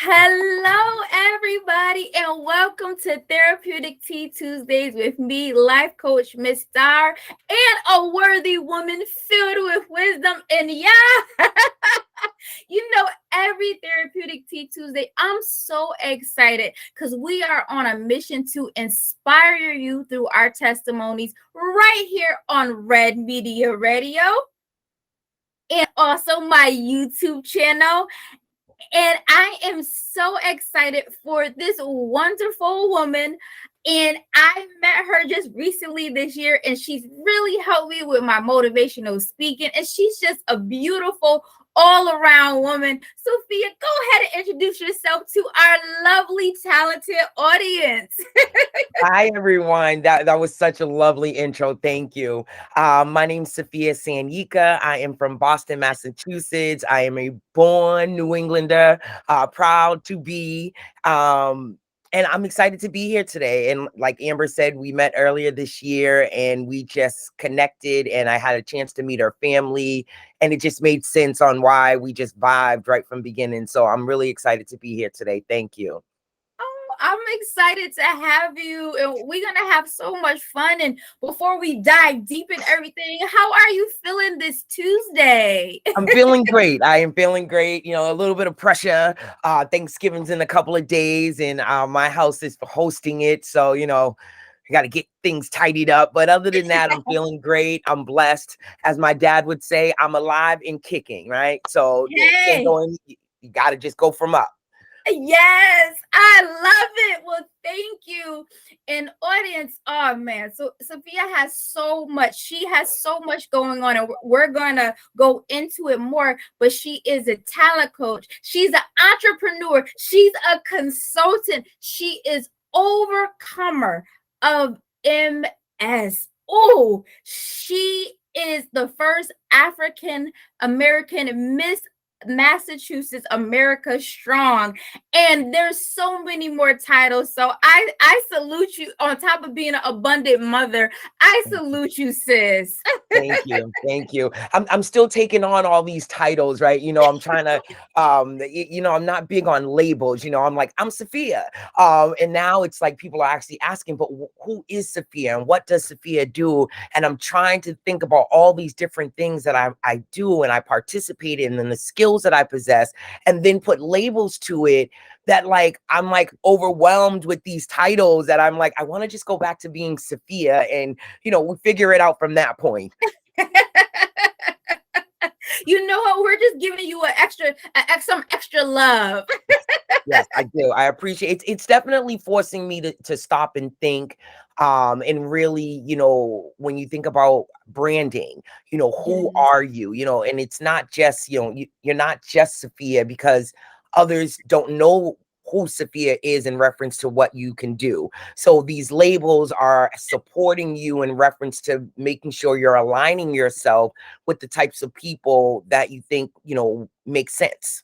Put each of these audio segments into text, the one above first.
Hello, everybody, and welcome to Therapeutic Tea Tuesdays with me, life coach Miss Starr, and a worthy woman filled with wisdom. And yeah, every Therapeutic Tea Tuesday, I'm so excited because we are on a mission to inspire you through our testimonies right here on Red Media Radio and also my YouTube channel. And I am so excited for this wonderful woman. And I met her just recently this year, and she's really helped me with my motivational speaking. And she's just a beautiful, all around woman. Safiya, go ahead and introduce yourself to our lovely, talented audience. Hi everyone. That was such a lovely intro. Thank you. My name's Safiya Sanyika. I am from Boston, Massachusetts. I am a born New Englander, proud to be. And I'm excited to be here today. And like Amber said, we met earlier this year and we just connected and I had a chance to meet her family and it just made sense on why we just vibed right from beginning. So I'm really excited to be here today. Thank you. I'm excited to have you, and we're gonna have so much fun. And before we dive deep in everything, how are you feeling this Tuesday? I'm feeling great. I am feeling great. A little bit of pressure. Thanksgiving's in a couple of days, and my house is hosting it. So, I got to get things tidied up. But other than that, I'm feeling great. I'm blessed. As my dad would say, I'm alive and kicking, right? So, can't Hey. go in. You got to just go from up. Yes, I love it. Well, thank you. And audience, oh man. So Safiya has so much. She has so much going on, and we're gonna go into it more. But she is a talent coach. She's an entrepreneur. She's a consultant. She is overcomer of MS. Oh, she is the first African American Miss Massachusetts America Strong, and there's so many more titles. So I salute you. On top of being an abundant mother, I salute you, sis. Thank you. Thank you. I'm still taking on all these titles, right? I'm trying to I'm not big on labels, I'm like, I'm Safiya. And now it's like people are actually asking, but who is Safiya and what does Safiya do? And I'm trying to think about all these different things that I do and I participate in and the skills that I possess and then put labels to it that I'm overwhelmed with these titles that I'm like, I want to just go back to being Safiya and we figure it out from that point. You know what? We're just giving you some extra love. Yes, I do. I appreciate it. It's definitely forcing me to stop and think. And really, when you think about branding, who Yes. are you? And it's not just, you're not just Safiya because others don't know who Safiya is in reference to what you can do. So these labels are supporting you in reference to making sure you're aligning yourself with the types of people that you think, make sense.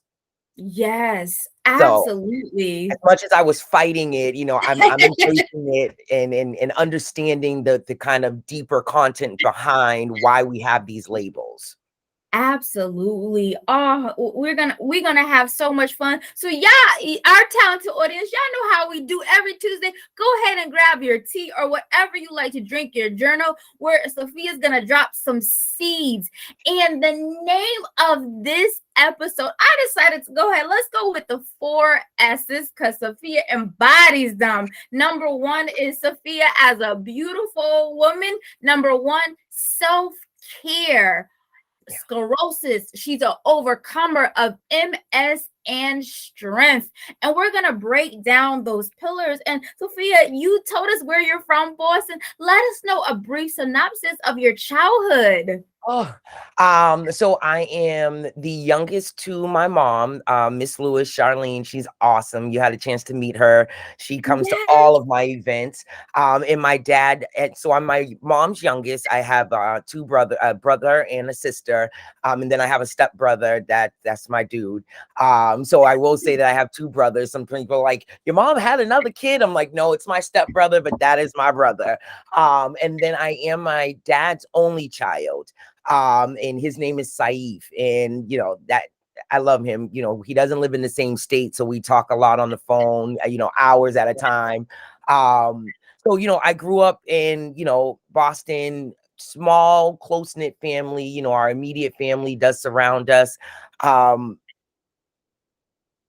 Yes, So as absolutely. much as I was fighting it, I'm embracing it and understanding the kind of deeper content behind why we have these labels. Absolutely. Oh, we're gonna have so much fun. So yeah, our talented audience, y'all know how we do every Tuesday. Go ahead and grab your tea or whatever you like to drink, your journal, where Safiya's gonna drop some seeds. And the name of this episode, I decided to go ahead. Let's go with the 4 S's because Safiya embodies them. Number one is Safiya as a beautiful woman. Number one, self-care. Sclerosis. She's an overcomer of MS and strength. And we're going to break down those pillars. And Safiya, you told us where you're from, Boston. Let us know a brief synopsis of your childhood. Oh, so I am the youngest to my mom, Miss Lewis, Charlene. She's awesome. You had a chance to meet her. She comes to all Yes. of my events. And my dad, and so I'm my mom's youngest. I have a brother and a sister. And then I have a stepbrother that's my dude. So I will say that I have 2 brothers. Some people are like, your mom had another kid. I'm like, no, it's my stepbrother, but that is my brother. And then I am my dad's only child. And his name is Saif. And that I love him. He doesn't live in the same state, so we talk a lot on the phone, hours at a time. So, I grew up in, Boston, small, close-knit family. Our immediate family does surround us. Um,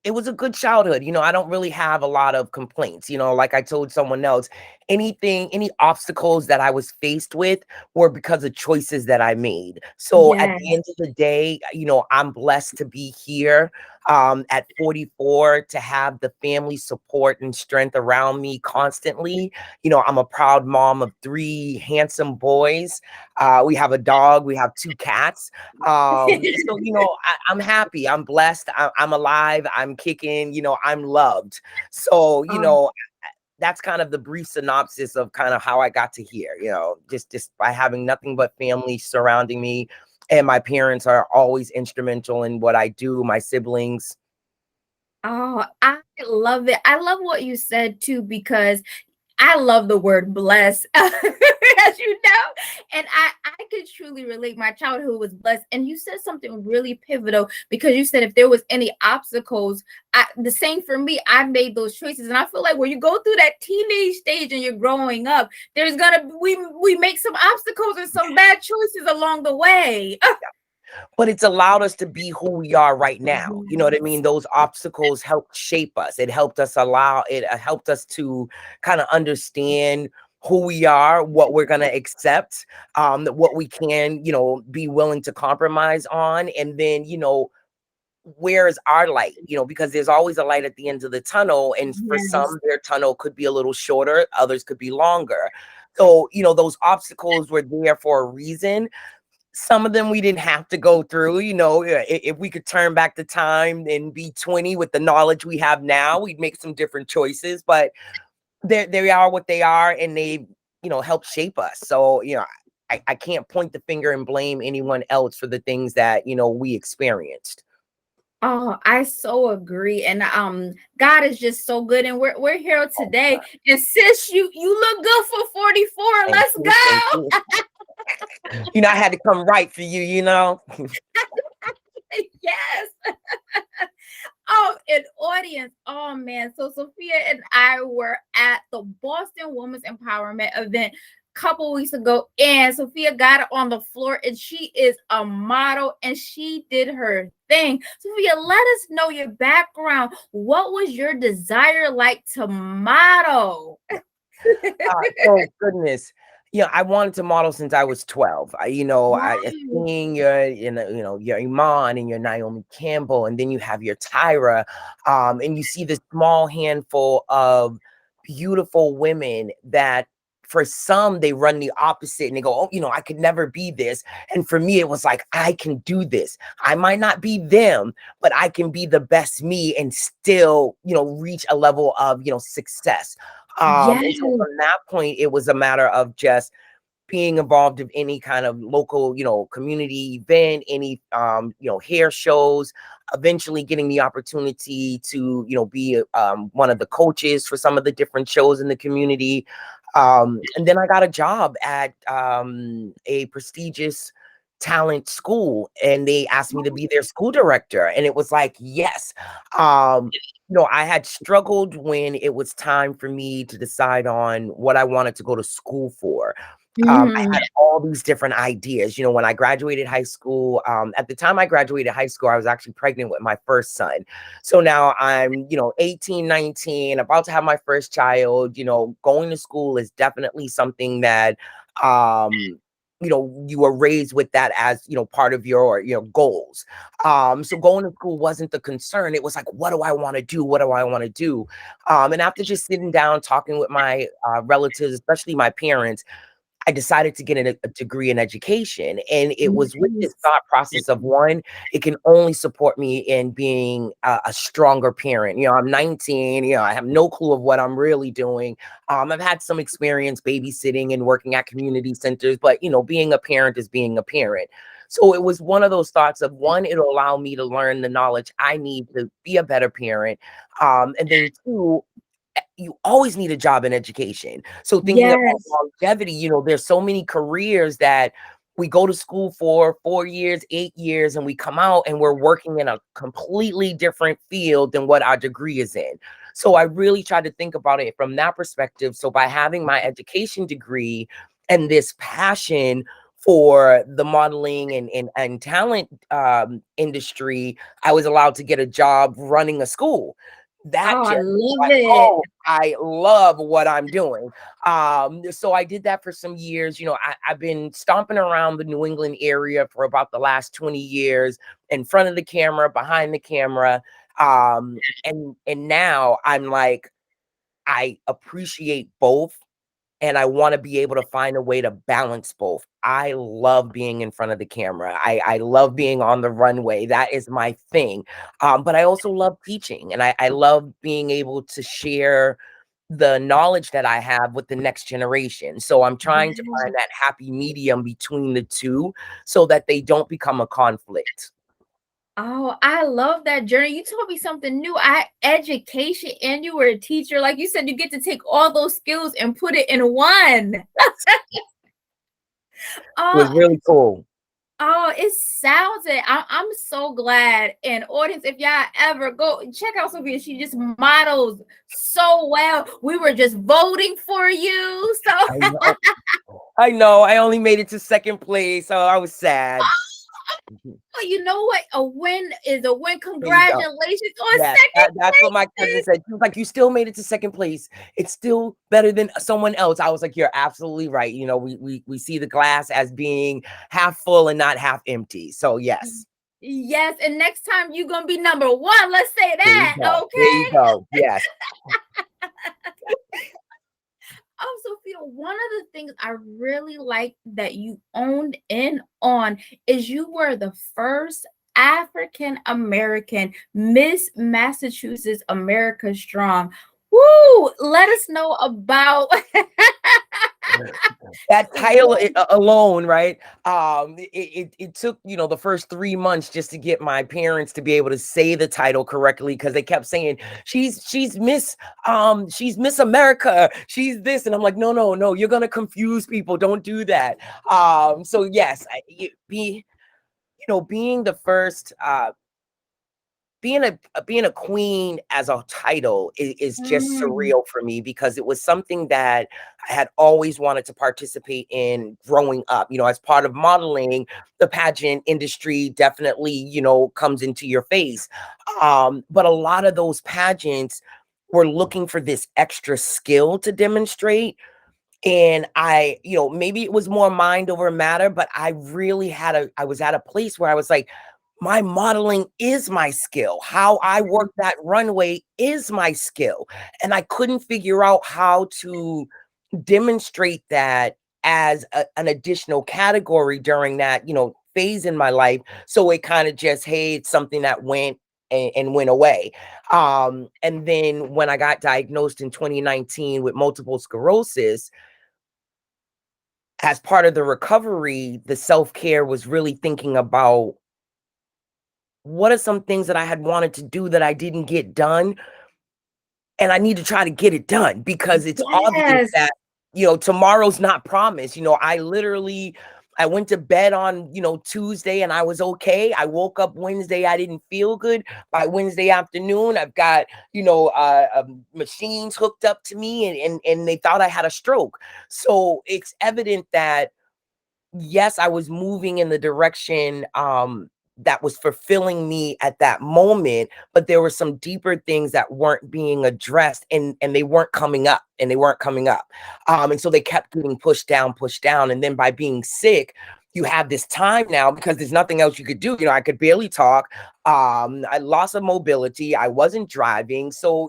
it was a good childhood. I don't really have a lot of complaints. Like I told someone else, any obstacles that I was faced with were because of choices that I made. So at the Yes. end of the day, I'm blessed to be here at 44, to have the family support and strength around me constantly. I'm a proud mom of 3 handsome boys. We have a dog, we have 2 cats. So I'm happy, I'm blessed, I'm alive, I'm kicking, I'm loved. So, Um, that's kind of the brief synopsis of kind of how I got to here, just by having nothing but family surrounding me. And my parents are always instrumental in what I do, my siblings. oh, I love it. I love what you said too, because I love the word blessed, as you know, and I could truly relate. My childhood was blessed, and you said something really pivotal, because you said if there was any obstacles, the same for me. I made those choices, and I feel like when you go through that teenage stage and you're growing up, there's gonna we make some obstacles and some bad choices along the way. But it's allowed us to be who we are right now. You know what I Yes. mean? Those obstacles helped shape us. It helped us to kind of understand who we are, what we're going to accept, what we can, be willing to compromise on. And then, where is our light? Because there's always a light at the end of the tunnel. And for Yes. some, their tunnel could be a little shorter, others could be longer. So, those obstacles were there for a reason. Some of them we didn't have to go through. If we could turn back the time and be 20 with the knowledge we have now, we'd make some different choices. But they are what they are, and they, help shape us. So, I can't point the finger and blame anyone else for the things that, we experienced. Oh, I so agree. And God is just so good. And we're here Oh, today. And sis, you look good for 44. thank Let's you. Thank go. you. I had to come right for you. Yes. Oh, an audience. Oh man. So Sophia and I were at the Boston Women's Empowerment event a couple weeks ago, and Sophia got on the floor, and she is a model, and she did her thing. Sophia, let us know your background. What was your desire like to model? Oh goodness. I wanted to model since I was 12. Wow. Seeing your Iman and your Naomi Campbell, and then you have your Tyra, and you see this small handful of beautiful women that for some they run the opposite and they go, oh, I could never be this. And for me, it was like, I can do this. I might not be them, but I can be the best me and still, reach a level of, success. And so Yes. from that point, it was a matter of just being involved in any kind of local, community event, any, hair shows, eventually getting the opportunity to, be one of the coaches for some of the different shows in the community. And then I got a job at a prestigious talent school, and they asked me to be their school director. And it was like, yes. Um, I had struggled when it was time for me to decide on what I wanted to go to school for. I Mhm. had all these different ideas. When I graduated high school, at the time I graduated high school, I was actually pregnant with my first son. So now I'm, 18, 19, about to have my first child. Going to school is definitely something that, you were raised with that as, part of your goals. So going to school wasn't the concern. It was like, what do I want to do? What do I want to do? And after just sitting down, talking with my relatives, especially my parents, I decided to get a degree in education. And it was with this Nice. thought process of, one, it can only support me in being a stronger parent. I'm 19, I have no clue of what I'm really doing. I've had some experience babysitting and working at community centers, but being a parent is being a parent. So it was one of those thoughts of, one, it'll allow me to learn the knowledge I need to be a better parent. And then two, you always need a job in education. So thinking about Yes. longevity, there's so many careers that we go to school for 4 years, 8 years, and we come out and we're working in a completely different field than what our degree is in. So I really tried to think about it from that perspective. So by having my education degree and this passion for the modeling and talent industry, I was allowed to get a job running a school. That Oh, I just love like, it. oh, I love what I'm doing. So I did that for some years. I've been stomping around the New England area for about the last 20 years, in front of the camera, behind the camera. And now I'm like, I appreciate both, and I want to be able to find a way to balance both. I love being in front of the camera. I love being on the runway. That is my thing. But I also love teaching, and I love being able to share the knowledge that I have with the next generation. So I'm trying to Yes. find that happy medium between the two so that they don't become a conflict. Oh, I love that journey. You told me something new. I education and you were a teacher. Like you said, you get to take all those skills and put it in one. It Oh, was really cool. oh, it sounds it. I'm so glad. And audience, if y'all ever go check out Sophia, she just models so well. We were just voting for you. I So know. I know. I only made it to second place, so I was sad. oh, you know what? A win is a win. There you go. Congratulations on Yes, second that's what my cousin place. said. She was like, "You still made it to second place. It's still better than someone else." I was like, "You're absolutely right. We see the glass as being half full and not half empty." So yes, Yes, and next time you're gonna be number one. Let's say there you that, go. There you okay? go. Yes, Sophia, one of the things I really like that you owned in on is you were the first African American Miss Massachusetts America Strong. Woo! Let us know about that title what. alone, right? It took the first 3 months just to get my parents to be able to say the title correctly, because they kept saying she's Miss America, she's this, and I'm like, no, no, no, you're gonna confuse people. Don't do that. So yes, being the first, being a queen as a title is just Mm, surreal for me, because it was something that I had always wanted to participate in growing up. As part of modeling, the pageant industry definitely, comes into your face. But a lot of those pageants were looking for this extra skill to demonstrate. And maybe it was more mind over matter, but I was at a place where I was like, my modeling is my skill. How I work that runway is my skill. And I couldn't figure out how to demonstrate that as an additional category during that, phase in my life. So it kind of just, hey, it's something that went and went away. And then when I got diagnosed in 2019 with multiple sclerosis, as part of the recovery, the self-care was really thinking about what are some things that I had wanted to do that I didn't get done, and I need to try to get it done, because it's obvious yes. that, tomorrow's not promised. I went to bed on, Tuesday, and I was okay. I woke up Wednesday, I didn't feel good. By Wednesday afternoon, I've got, machines hooked up to me, and they thought I had a stroke. So it's evident that yes, I was moving in the direction that was fulfilling me at that moment, but there were some deeper things that weren't being addressed, and they weren't coming up, and they weren't coming up. And so they kept getting pushed down, pushed down. And then by being sick, you have this time now, because there's nothing else you could do. I could barely talk. I lost of mobility. I wasn't driving. So,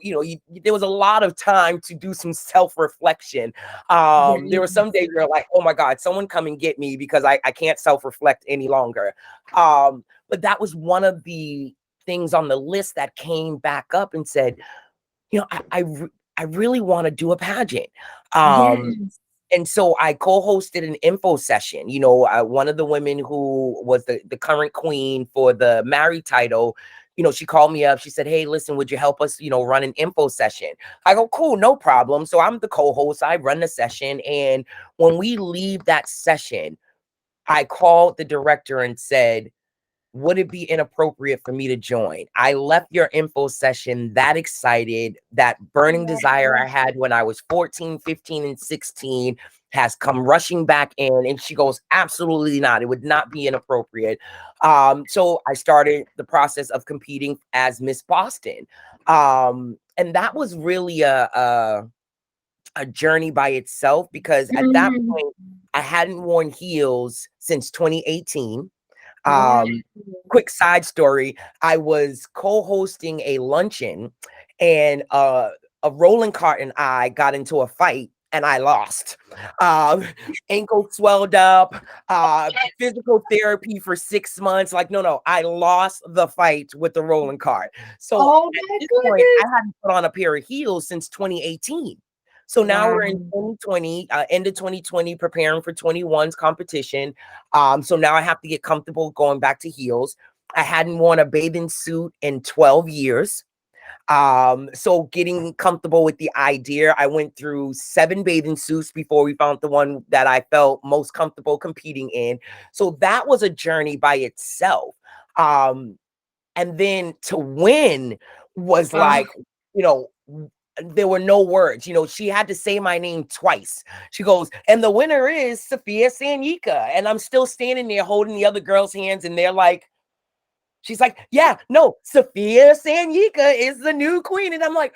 there was a lot of time to do some self-reflection. There were Yes. some days where like, oh my God, someone come and get me, because I can't self-reflect any longer. But that was one of the things on the list that came back up and said, I really want to do a pageant. Um, Yes. and so I co-hosted an info session. One of the women who was the current queen for the married title, she called me up. She said, "Hey, listen, would you help us, run an info session?" I go, "Cool, no problem." So I'm the co-host. I run the session. And when we leave that session, I called the director and said, would it be inappropriate for me to join? I left your info session that excited. That burning desire I had when I was 14, 15, and 16 has come rushing back in. And she goes, absolutely not. It would not be inappropriate. So I started the process of competing as Miss Boston. And that was really a journey by itself, because at that Mm. point, I hadn't worn heels since 2018. Wow. Quick side story, I was co-hosting a luncheon, and a rolling cart and I got into a fight and I lost. Um, Ankle swelled up, physical therapy for 6 months. Like, no, I lost the fight with the rolling cart. So Oh at my this point, I goodness. hadn't put on a pair of heels since 2018. So now Wow. we're in 2020, end of 2020, preparing for 21's competition. So now I have to get comfortable going back to heels. I hadn't worn a bathing suit in 12 years. So getting comfortable with the idea, I went through 7 bathing suits before we found the one that I felt most comfortable competing in. So that was a journey by itself. And then to win was Oh, like, you know, there were no words. She had to say my name twice. She goes, and the winner is Safiya Sanyika. And I'm still standing there holding the other girl's hands, and they're like, she's like, yeah, no, Safiya Sanyika is the new queen. And I'm like,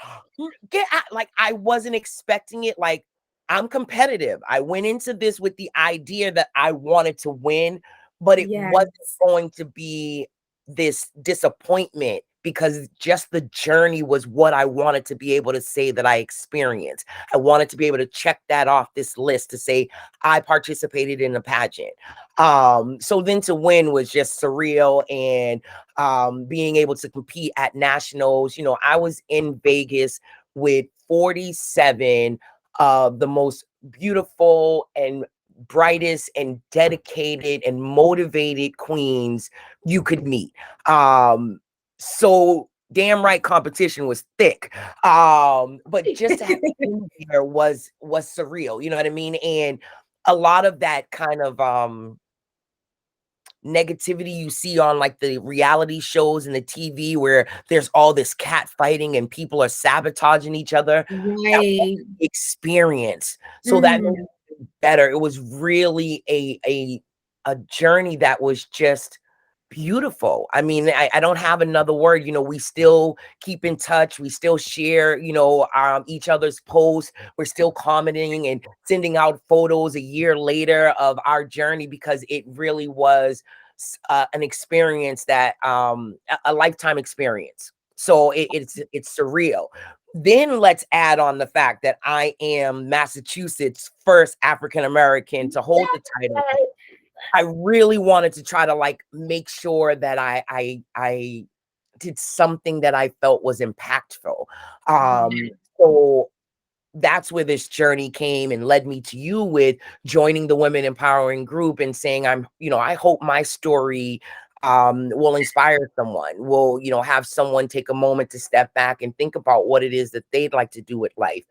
get out. Like, I wasn't expecting it. Like, I'm competitive. I went into this with the idea that I wanted to win, but it wasn't yes. going to be this disappointment, because just the journey was what I wanted to be able to say that I experienced. I wanted to be able to check that off this list to say I participated in a pageant. So then to win was just surreal, and being able to compete at nationals. I was in Vegas with 47 of the most beautiful and brightest and dedicated and motivated queens you could meet. So damn right, competition was thick. But just to have been there was surreal, you know what I mean? And a lot of that kind of negativity you see on like the reality shows and the TV, where there's all this cat fighting and people are sabotaging each other. That was Right. the experience. So that made Mm. it better. It was really a journey that was just beautiful. I mean, I don't have another word. We still keep in touch. We still share, each other's posts. We're still commenting and sending out photos a year later of our journey, because it really was an experience that a lifetime experience. So it's surreal. Then let's add on the fact that I am Massachusetts' first African American to hold the title. I really wanted to try to like make sure that I did something that I felt was impactful. So that's where this journey came and led me to you with joining the Women Empowering Group and saying, I hope my story will inspire someone, will, have someone take a moment to step back and think about what it is that they'd like to do with life.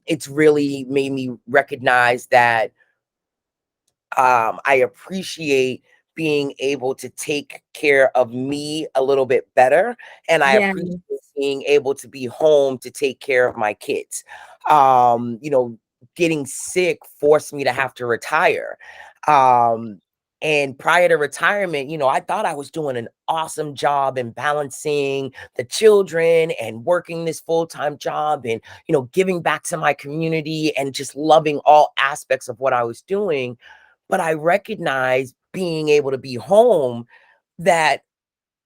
It's really made me recognize that I appreciate being able to take care of me a little bit better. And I Yeah. appreciate being able to be home to take care of my kids. Um, you know, Getting sick forced me to have to retire. Um, and prior to retirement, I thought I was doing an awesome job in balancing the children and working this full-time job and, giving back to my community and just loving all aspects of what I was doing. But I recognized, being able to be home, that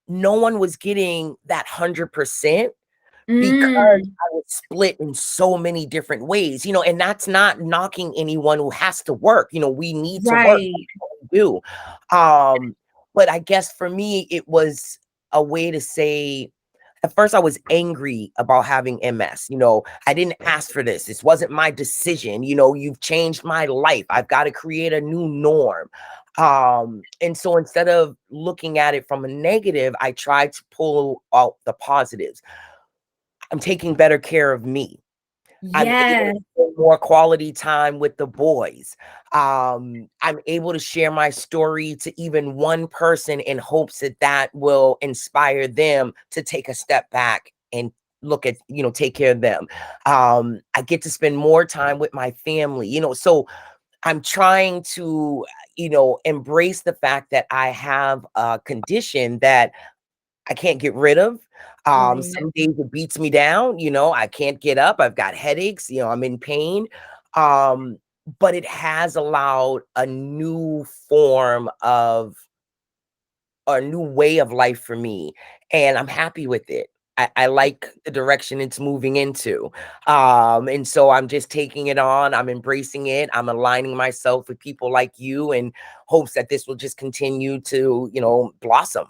no one was getting that 100%, because Mm. I was split in so many different ways, and that's not knocking anyone who has to work. We need to work. Right. That's what we do. But I guess for me, it was a way to say, at first I was angry about having MS. I didn't ask for this. This wasn't my decision. You've changed my life. I've got to create a new norm. And so instead of looking at it from a negative, I tried to pull out the positives. I'm taking better care of me. I'm able to Yes. spend more quality time with the boys. I'm able to share my story to even one person in hopes that that will inspire them to take a step back and look at, take care of them. I get to spend more time with my family, so I'm trying to, embrace the fact that I have a condition that I can't get rid of. Right. Some days it beats me down, I can't get up. I've got headaches, I'm in pain. Um, but it has allowed a new form of a new way of life for me, and I'm happy with it. I like the direction it's moving into. And so I'm just taking it on, I'm embracing it, I'm aligning myself with people like you in hopes that this will just continue to, blossom.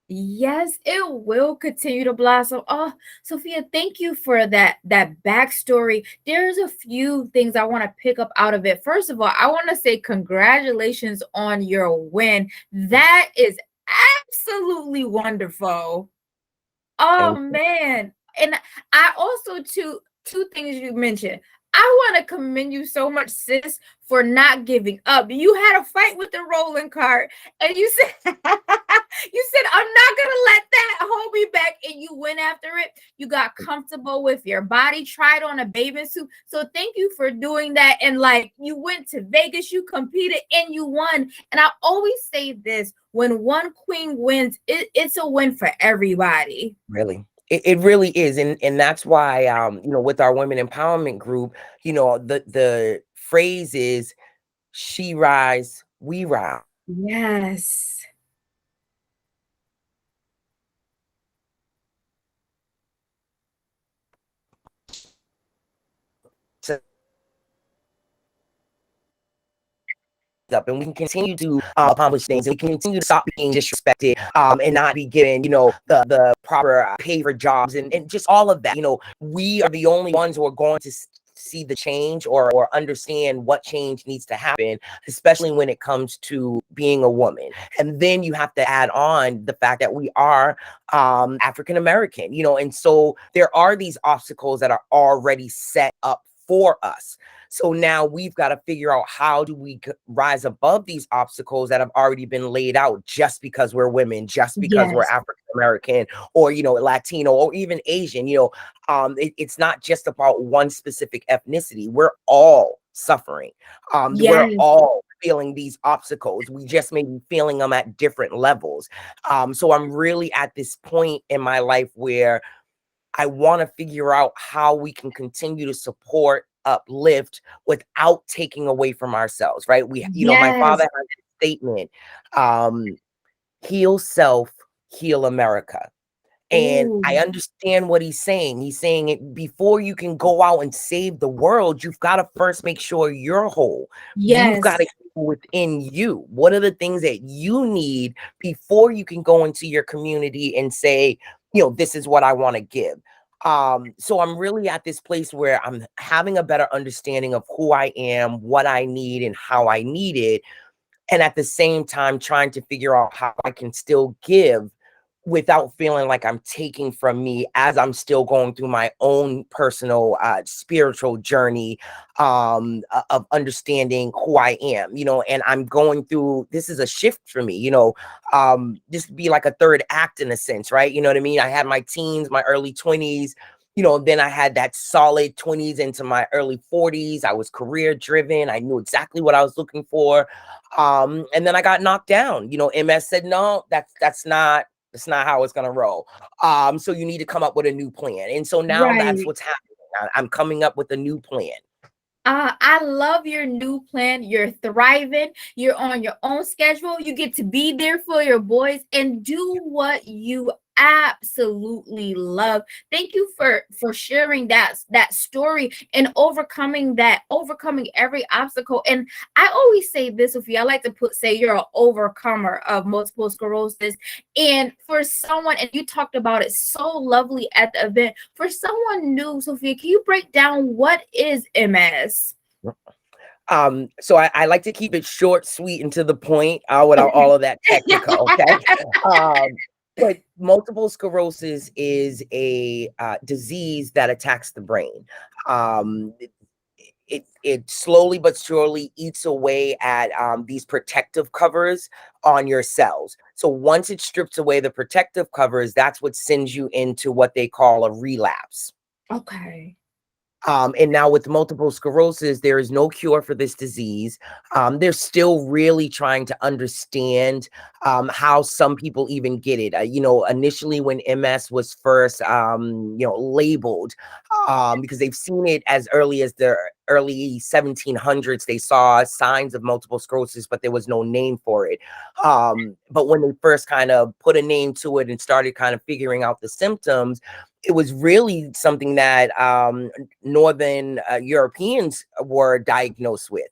Yes, it will continue to blossom. Oh, Sophia, thank you for that backstory. There's a few things I want to pick up out of it. First of all, I want to say congratulations on your win. That is absolutely wonderful. Oh Thank you. man. And I also two things you mentioned. I want to commend you so much, sis, for not giving up. You had a fight with the rolling cart, and you said you said, I'm not gonna let that hold me back. And you went after it. You got comfortable with your body, tried on a bathing suit. So thank you for doing that. And like you went to Vegas, you competed and you won. And I always say this: when one queen wins, it's a win for everybody. Really. It really is. And that's why with our women empowerment group, the phrase is she rise, we rise. Yes. Up and we can continue to accomplish things, and we can continue to stop being disrespected and not be given the proper pay for jobs, and just all of that. We are the only ones who are going to see the change, or understand what change needs to happen, especially when it comes to being a woman. And then you have to add on the fact that we are African American, and so there are these obstacles that are already set up for us. So now we've got to figure out, how do we rise above these obstacles that have already been laid out, just because we're women, just because we're Yes. African American, or Latino, or even Asian. It's not just about one specific ethnicity. We're all suffering. We're Yes. all feeling these obstacles. We just may be feeling them at different levels. So I'm really at this point in my life where I want to figure out how we can continue to support, uplift, without taking away from ourselves, right? My father Yes. has a statement, um, heal self, heal America. And Ooh. I understand what he's saying. He's saying it, before you can go out and save the world, you've got to first make sure you're whole. You've got to Yes. heal within you. What are the things that you need before you can go into your community and say, this is what I want to give? So I'm really at this place where I'm having a better understanding of who I am, what I need, and how I need it, and at the same time trying to figure out how I can still give without feeling like I'm taking from me, as I'm still going through my own personal spiritual journey of understanding who I am, and I'm going through, this is a shift for me, this would be like a third act in a sense, right? You know what I mean? I had my teens, my early 20s, then I had that solid 20s into my early 40s. I was career driven. I knew exactly what I was looking for. And then I got knocked down. MS said, no, that's not how it's gonna roll. So you need to come up with a new plan. And so now that's Right. what's happening. I'm coming up with a new plan. I love your new plan. You're thriving. You're on your own schedule. You get to be there for your boys and do what you absolutely love. Thank you for sharing that story and overcoming every obstacle. And I always say this, if you I like to say you're an overcomer of multiple sclerosis. And for someone, and you talked about it so lovely at the event, for someone new, Sophia, can you break down what is MS? So I like to keep it short, sweet, and to the point, without Okay. all of that technical. Okay. Um, But multiple sclerosis is a disease that attacks the brain. Um, it slowly but surely eats away at these protective covers on your cells. So once it strips away the protective covers, that's what sends you into what they call a relapse. Okay. And now with multiple sclerosis, there is no cure for this disease. They're still really trying to understand how some people even get it. Initially when MS was first, labeled, because they've seen it as early as the early 1700s, they saw signs of multiple sclerosis, but there was no name for it. But when they first kind of put a name to it and started kind of figuring out the symptoms, it was really something that Northern Europeans were diagnosed with.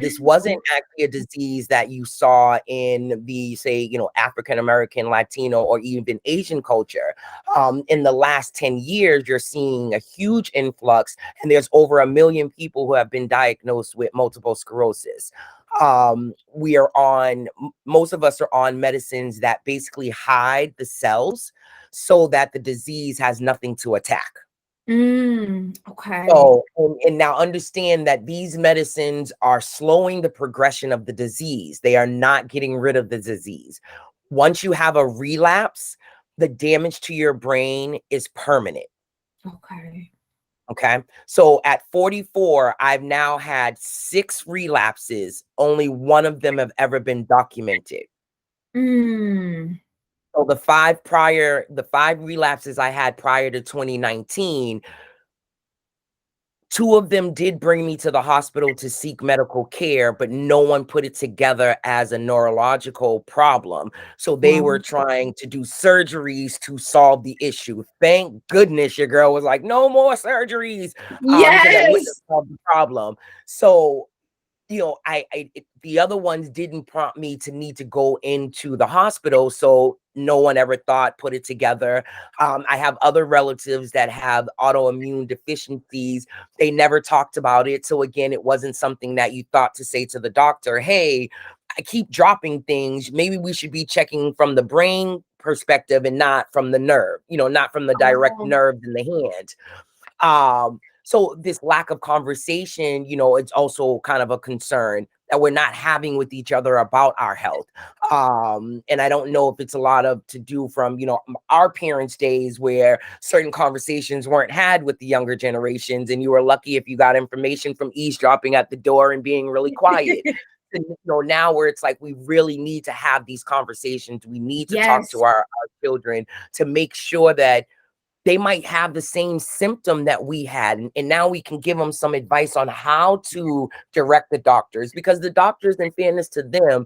This wasn't Wow. actually a disease that you saw in the, say, African American, Latino, or even Asian culture. In the last 10 years, you're seeing a huge influx, and there's over 1 million people who have been diagnosed with multiple sclerosis. Most of us are on medicines that basically hide the cells so that the disease has nothing to attack. Okay. So, and now understand that these medicines are slowing the progression of the disease. They are not getting rid of the disease. Once you have a relapse, the damage to your brain is permanent. Okay. Okay. So at 44, I've now had 6 relapses. Only one of them have ever been documented. Mm. So the 5 relapses I had prior to 2019, 2 of them did bring me to the hospital to seek medical care, but no one put it together as a neurological problem. So they were Wow. trying to do surgeries to solve the issue. Thank goodness your girl was like, no more surgeries, because that wouldn't have Yes. solved the problem. So the other ones didn't prompt me to need to go into the hospital, so no one ever put it together. I have other relatives that have autoimmune deficiencies. They never talked about it. So again, it wasn't something that you thought to say to the doctor, hey, I keep dropping things. Maybe we should be checking from the brain perspective and not from the nerve, not from the direct Oh, nerve in the hand. So this lack of conversation, it's also kind of a concern that we're not having with each other about our health. And I don't know if it's a lot of to do from, our parents' days where certain conversations weren't had with the younger generations, and you were lucky if you got information from eavesdropping at the door and being really quiet. And, now where it's like we really need to have these conversations. We need to talk to yes. our children to make sure that they might have the same symptom that we had. And now we can give them some advice on how to direct the doctors, because the doctors, in fairness to them,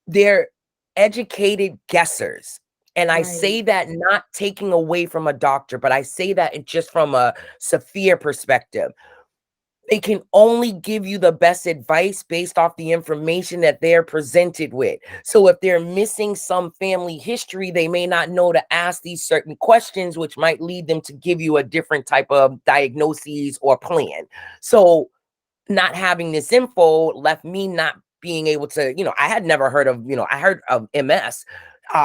they're educated guessers. And I Right. say that not taking away from a doctor, but I say that it just from a Safiya perspective. They can only give you the best advice based off the information that they're presented with. So if they're missing some family history, they may not know to ask these certain questions, which might lead them to give you a different type of diagnosis or plan. So not having this info left me not being able to, I had never heard of, I heard of MS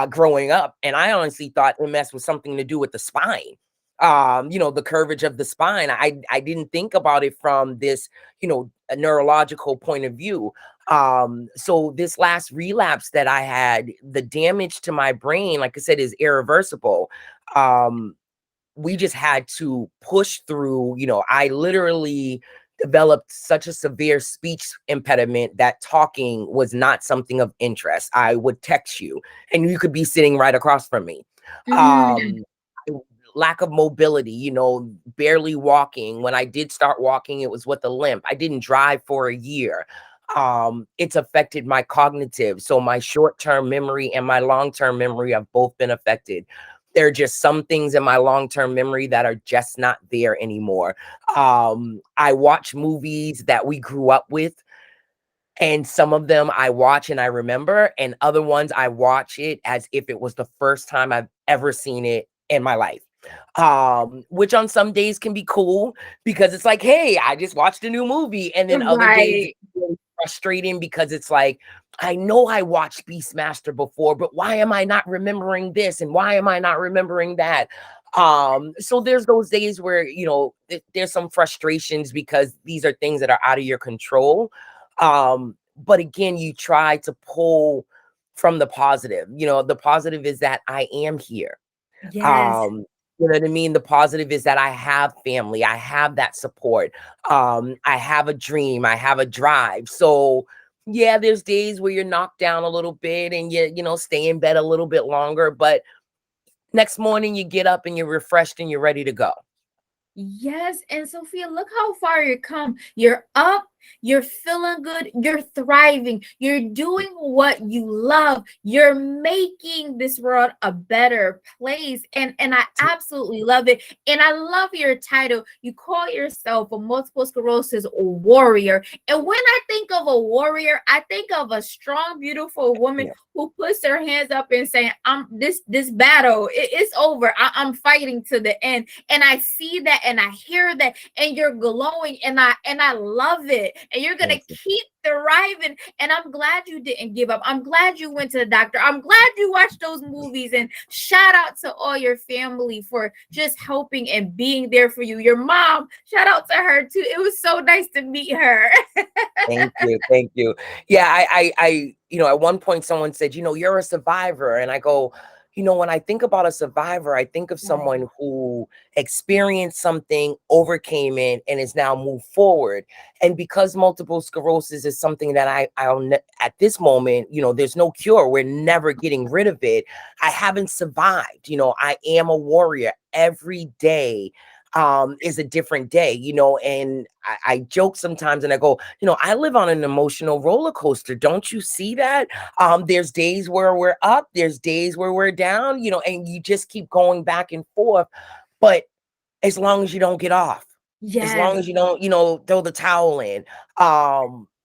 growing up, and I honestly thought MS was something to do with the spine. The curvature of the spine. I didn't think about it from this, a neurological point of view. So this last relapse that I had, the damage to my brain, like I said, is irreversible. We just had to push through. I literally developed such a severe speech impediment that talking was not something of interest. I would text you and you could be sitting right across from me. Mm. Um, Lack of mobility, barely walking. When I did start walking, it was with a limp. I didn't drive for a year. It's affected my cognitive. So my short-term memory and my long-term memory have both been affected. There are just some things in my long-term memory that are just not there anymore. I watch movies that we grew up with, and some of them I watch and I remember, and other ones I watch it as if it was the first time I've ever seen it in my life. Which on some days can be cool because it's like, hey, I just watched a new movie. And then other days Right. it's really frustrating because it's like, I know I watched Beastmaster before, but why am I not remembering this? And why am I not remembering that? So there's those days where, there's some frustrations because these are things that are out of your control. But again, you try to pull from the positive. The positive is that I am here. Yes. You know what I mean? The positive is that I have family, I have that support. I have a dream, I have a drive. So yeah, there's days where you're knocked down a little bit and stay in bed a little bit longer, but next morning you get up and you're refreshed and you're ready to go. Yes, and Sophia, look how far you come. You're up, you're feeling good, you're thriving, you're doing what you love, you're making this world a better place. And I absolutely love it. And I love your title. You call yourself a multiple sclerosis warrior. And when I think of a warrior, I think of a strong, beautiful woman Yeah, who puts her hands up and saying, I'm this battle, it's over. I'm fighting to the end. And I see that and I hear that, and you're glowing, and I love it. And you're gonna thank you. keep thriving. And I'm glad you didn't give up. I'm glad you went to the doctor. I'm glad you watched those movies. And shout out to all your family for just helping and being there for you. Your mom, shout out to her too. It was so nice to meet her. Thank you. Thank you. Yeah, at one point someone said, you're a survivor. And I go, when I think about a survivor, I think of Right. someone who experienced something, overcame it, and is now moved forward. And because multiple sclerosis is something that at this moment, there's no cure. We're never getting rid of it. I haven't survived. I am a warrior every day. Is a different day, and I joke sometimes and I go, I live on an emotional roller coaster. Don't you see that? There's days where we're up, there's days where we're down, and you just keep going back and forth. But as long as you don't get off, as long Yes. as you don't, throw the towel in,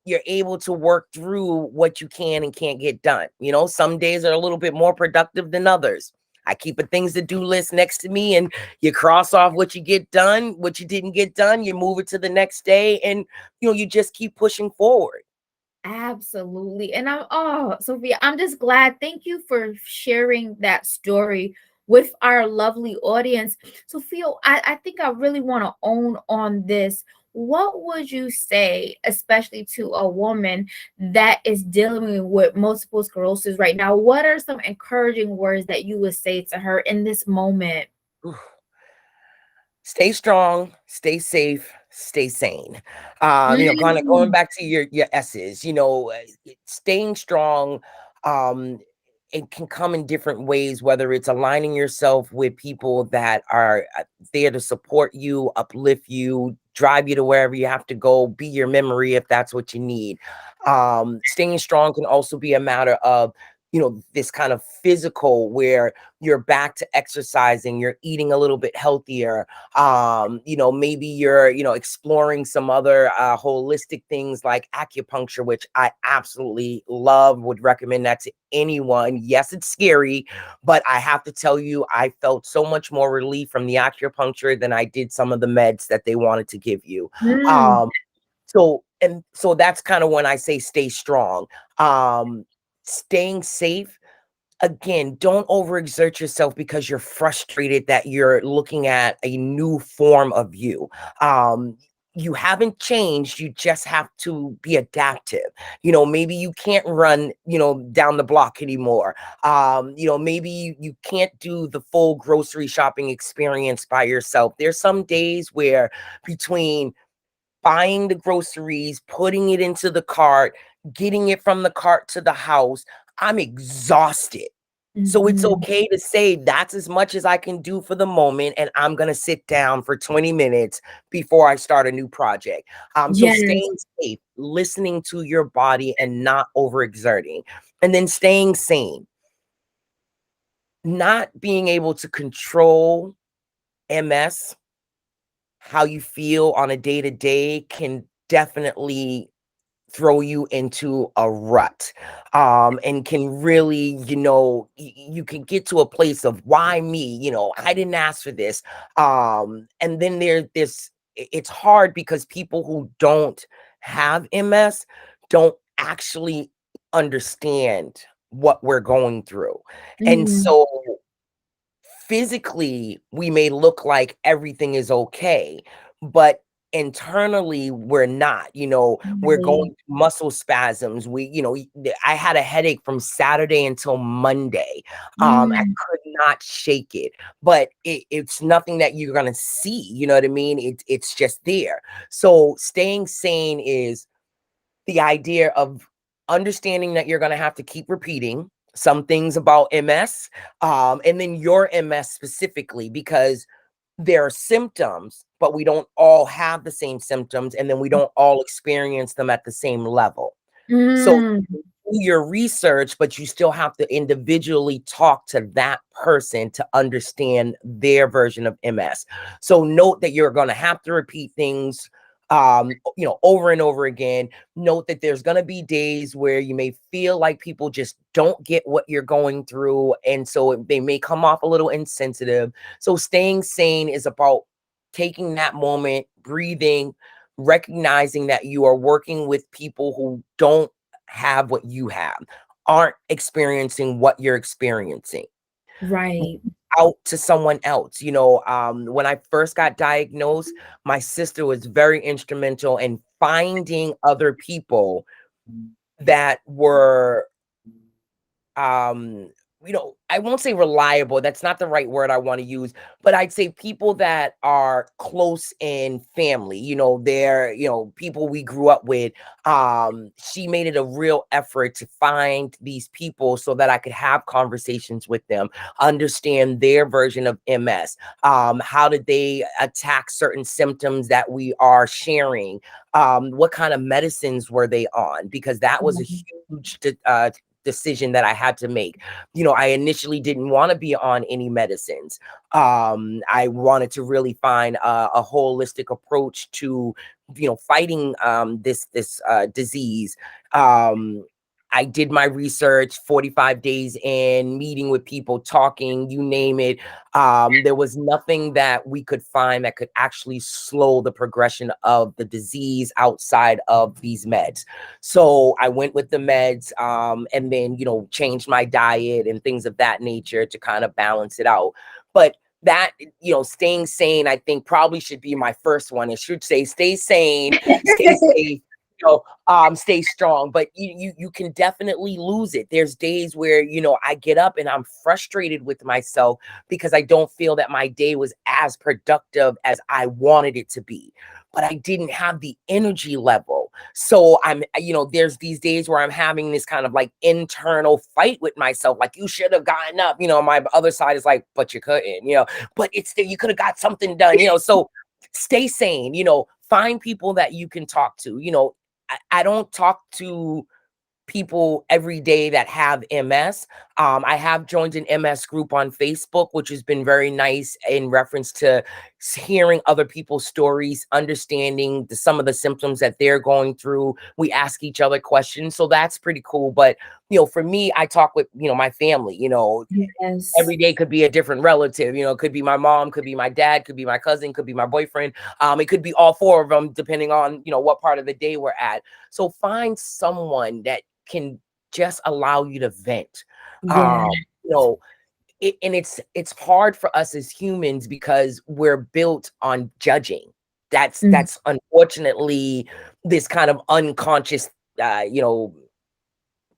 you're able to work through what you can and can't get done. Some days are a little bit more productive than others. I keep a things to do list next to me, and you cross off what you get done, what you didn't get done, you move it to the next day, and you just keep pushing forward. Absolutely. And Sophia, I'm just glad. Thank you for sharing that story with our lovely audience. Sophia, I think I really want to own on this. What would you say, especially to a woman that is dealing with multiple sclerosis right now? What are some encouraging words that you would say to her in this moment? Stay strong, stay safe, stay sane. Kind of going Mm. back to your S's, staying strong, um, it can come in different ways, whether it's aligning yourself with people that are there to support you, uplift you, drive you to wherever you have to go, be your memory if that's what you need. Staying strong can also be a matter of, this kind of physical where you're back to exercising, you're eating a little bit healthier, maybe you're exploring some other holistic things like acupuncture, which I absolutely love, would recommend that to anyone. Yes, it's scary, but I have to tell you, I felt so much more relief from the acupuncture than I did some of the meds that they wanted to give you. Mm. Um so and so that's kind of when I say stay strong. Staying safe, again, don't overexert yourself because you're frustrated that you're looking at a new form of you. Um, you haven't changed, you just have to be adaptive. Maybe you can't run, down the block anymore. Maybe you can't do the full grocery shopping experience by yourself. There's some days where between buying the groceries, putting it into the cart, getting it from the cart to the house, I'm exhausted. So it's Mhm. okay to say that's as much as I can do for the moment, and I'm gonna sit down for 20 minutes before I start a new project. So Yes. staying safe, listening to your body and not overexerting, and then staying sane, not being able to control MS, how you feel on a day to day can definitely throw you into a rut, and can really, you can get to a place of why me, I didn't ask for this. And then it's hard because people who don't have MS don't actually understand what we're going through. And Mhm. so physically, we may look like everything is okay, but internally we're not. We're Right. going through muscle spasms. I had a headache from Saturday until Monday. I Mm. could not shake it, but it's nothing that you're gonna see. You know what I mean? It's just there. So staying sane is the idea of understanding that you're going to have to keep repeating some things about MS, and then your MS specifically, because there are symptoms, but we don't all have the same symptoms, and then we don't all experience them at the same level. So Mm. do your research, but you still have to individually talk to that person to understand their version of MS. So note that you're going to have to repeat things over and over again. Note that there's going to be days where you may feel like people just don't get what you're going through, and so they may come off a little insensitive. So staying sane is about taking that moment, breathing, recognizing that you are working with people who don't have what you have, aren't experiencing what you're experiencing. Right. Out to someone else. When I first got diagnosed, my sister was very instrumental in finding other people that were um I won't say reliable, that's not the right word I want to use, but I'd say people that are close in family. They're people we grew up with. She made it a real effort to find these people so that I could have conversations with them, understand their version of MS. How did they attack certain symptoms that we are sharing? What kind of medicines were they on? Because that was a huge decision that I had to make. I initially didn't want to be on any medicines. I wanted to really find a holistic approach to, fighting this disease. I did my research, 45 days in, meeting with people, talking, you name it. There was nothing that we could find that could actually slow the progression of the disease outside of these meds. So I went with the meds, and then, changed my diet and things of that nature to kind of balance it out. But that, staying sane, I think probably should be my first one. It should say, stay sane, stay safe, stay strong. But you can definitely lose it. There's days where, I get up and I'm frustrated with myself because I don't feel that my day was as productive as I wanted it to be, but I didn't have the energy level. So there's these days where I'm having this kind of like internal fight with myself, like, you should have gotten up. My other side is like, but you couldn't, but it's still, you could have got something done. So stay sane. Find people that you can talk to. I don't talk to people every day that have MS. I have joined an MS group on Facebook, which has been very nice in reference to hearing other people's stories, understanding some of the symptoms that they're going through. We ask each other questions, so that's pretty cool. But for me, I talk with my family. Yes. Every day could be a different relative. It could be my mom, could be my dad, could be my cousin, could be my boyfriend. It could be all four of them, depending on what part of the day we're at. So find someone that can just allow you to vent. Yeah. Um, you know, and it's hard for us as humans because we're built on judging. Mm. That's unfortunately this kind of unconscious, uh, you know,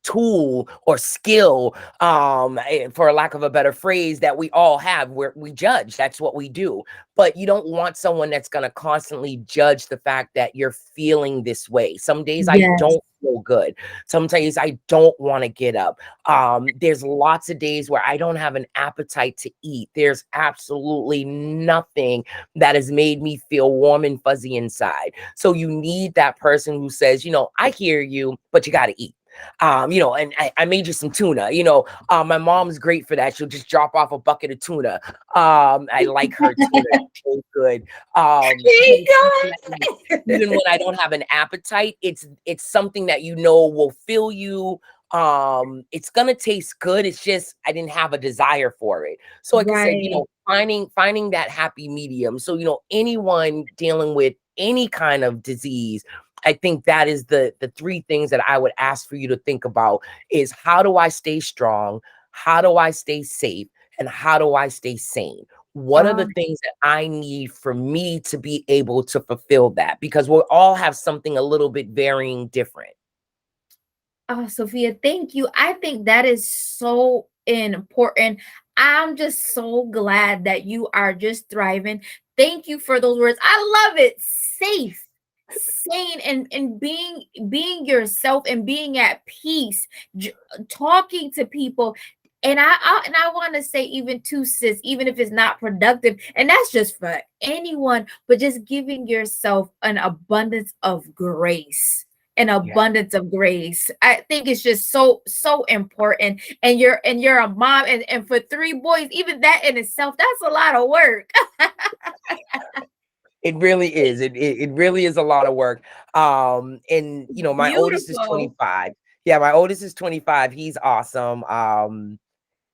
tool or skill, for lack of a better phrase, that we all have, where we judge. That's what we do. But you don't want someone that's going to constantly judge the fact that you're feeling this way. Some days I Yes. don't feel good. Some days I don't want to get up. There's lots of days where I don't have an appetite to eat. There's absolutely nothing that has made me feel warm and fuzzy inside. So you need that person who says, I hear you, but you got to eat. And I made you some tuna. My mom's great for that. She'll just drop off a bucket of tuna. I like her tuna. It's so good. There But you it's something that go. even when I don't have an appetite, it's something that will fill you. It's gonna taste good. It's just I didn't have a desire for it. So like I said, Right. finding that happy medium. So anyone dealing with any kind of disease, I think that is the three things that I would ask for you to think about is how do I stay strong? How do I stay safe? And how do I stay sane? What are Oh, the things that I need for me to be able to fulfill that? Because we'll all have something a little bit varying different. oh, Sophia, thank you. I think that is so important. I'm just so glad that you are just thriving. Thank you for those words. I love it. Safe, sane, and being yourself and being at peace, talking to people. And I want to say even to sis, even if it's not productive, and that's just for anyone, but just giving yourself an abundance of grace, an Yeah. abundance of grace. I think it's just so important. And you're a mom, and for three boys, even that in itself, that's a lot of work. It really is. It really is a lot of work. And you know, my oldest is Beautiful. 25. Yeah, my oldest is 25. He's awesome.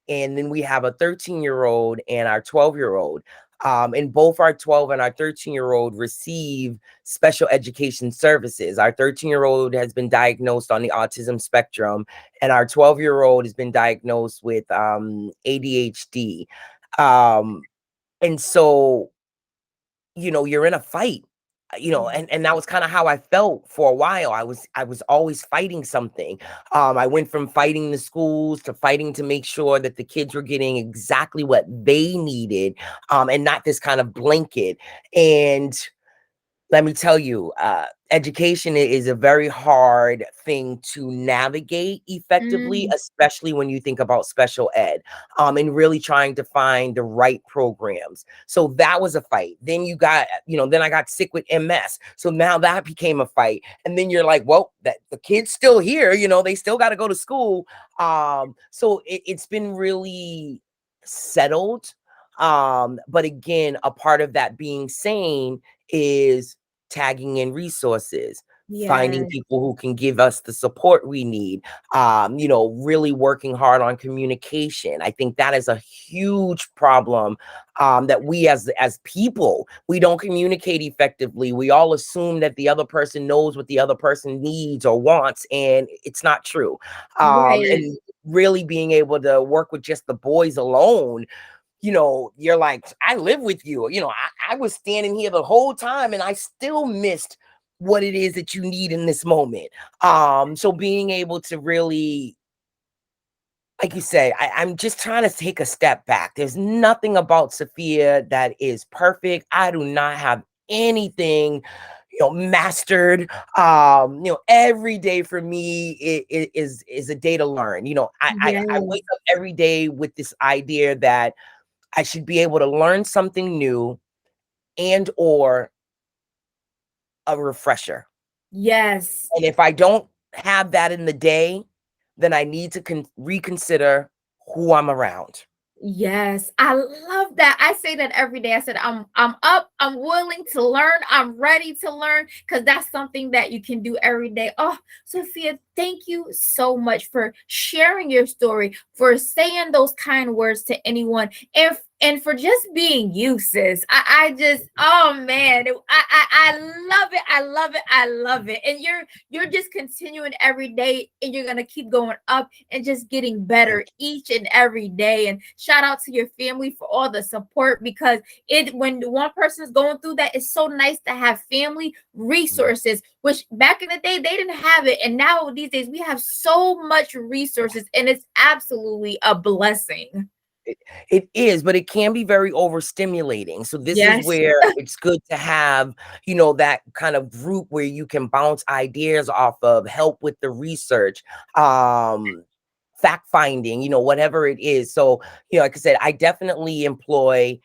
And then we have a 13-year-old and our 12-year-old. And both our 12 and our 13-year-old receive special education services. Our 13-year-old has been diagnosed on the autism spectrum, and our 12-year-old has been diagnosed with ADHD. Um, and so, you know, you're in a fight, you know, Yeah. and that was kind of how I felt for a while. I was always fighting something. I went from fighting the schools to fighting to make sure that the kids were getting exactly what they needed, and not this kind of blanket. And let me tell you, education is a very hard thing to navigate effectively, Mm, especially when you think about special ed, and really trying to find the right programs. So that was a fight. Then you got, you know, then I got sick with MS. So now that became a fight. And then you're like, well, that the kid's still here, you know, they still got to go to school. So it's been really settled. But again, a part of that being sane is tagging in resources, finding yeah. people who can give us the support we need, you know, really working hard on communication. I think that is a huge problem, that we as people, we don't communicate effectively. We all assume that the other person knows what the other person needs or wants, and it's not true. Right. And really being able to work with just the boys alone, you know, you're like, I live with you. You know, I was standing here the whole time and I still missed what it is that you need in this moment. So being able to really, like you say, I'm just trying to take a step back. There's nothing about Safiya that is perfect. I do not have anything, you know, mastered. You know, every day for me is a day to learn. You know, I Yes. wake up every day with this idea that I should be able to learn something new and or a refresher. Yes. And if I don't have that in the day, then I need to reconsider who I'm around. Yes, I love that. I say that every day. I said I'm up, I'm willing to learn, I'm ready to learn, because that's something that you can do every day. Oh, Sophia, thank you so much for sharing your story, for saying those kind words to anyone, and for just being you, sis. I just, oh man, I love it. I love it. I love it. And you're just continuing every day, and you're gonna keep going up and just getting better Thank each and every day. And shout out to your family for all the support, because it when one person is going through that, it's so nice to have family you. resources, which back in the day they didn't have it. And now these days we have so much resources, and it's absolutely a blessing. It, it is, but it can be very overstimulating. So this is Yes. where it's good to have, you know, that kind of group where you can bounce ideas off of, help with the research, fact finding, you know, whatever it is. So, you know, like I said, I definitely employ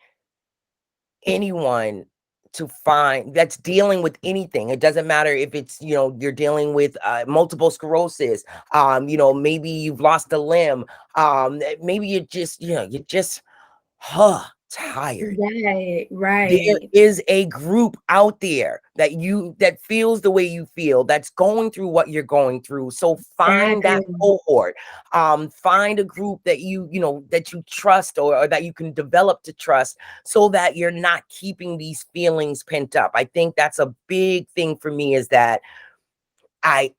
anyone to find that's dealing with anything. It doesn't matter if it's, you know, you're dealing with multiple sclerosis, you know, maybe you've lost a limb, maybe you're just, you know, you're just tired. Right, There right. is a group out there that feels the way you feel, that's going through what you're going through. So find that Exactly. cohort. Find a group that you know, that you trust, or that you can develop to trust, so that you're not keeping these feelings pent up. I think that's a big thing for me, is that I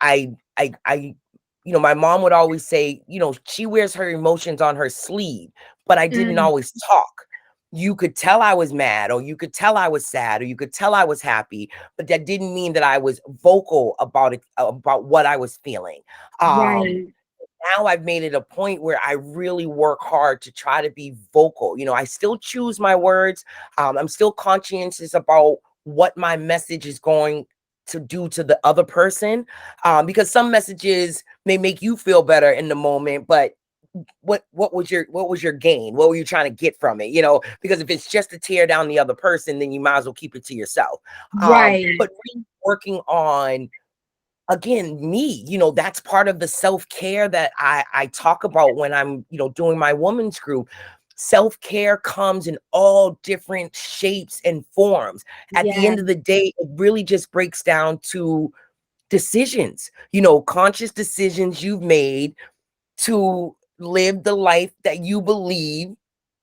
my mom would always say, she wears her emotions on her sleeve, but I didn't Mm, always talk. You could tell I was mad, or you could tell I was sad, or you could tell I was happy, but that didn't mean that I was vocal about it, about what I was feeling. Um, right. Now I've made it a point where I really work hard to try to be vocal. I still choose my words. I'm still conscientious about what my message is going to do to the other person, because some messages may make you feel better in the moment, but what was your gain? What were you trying to get from it? Because if it's just to tear down the other person, then you might as well keep it to yourself. Right. But really working on, again, me, that's part of the self-care that I talk about when I'm, doing my women's group. Self-care comes in all different shapes and forms. At the Yeah. end of the day, it really just breaks down to decisions, conscious decisions you've made to live the life that you believe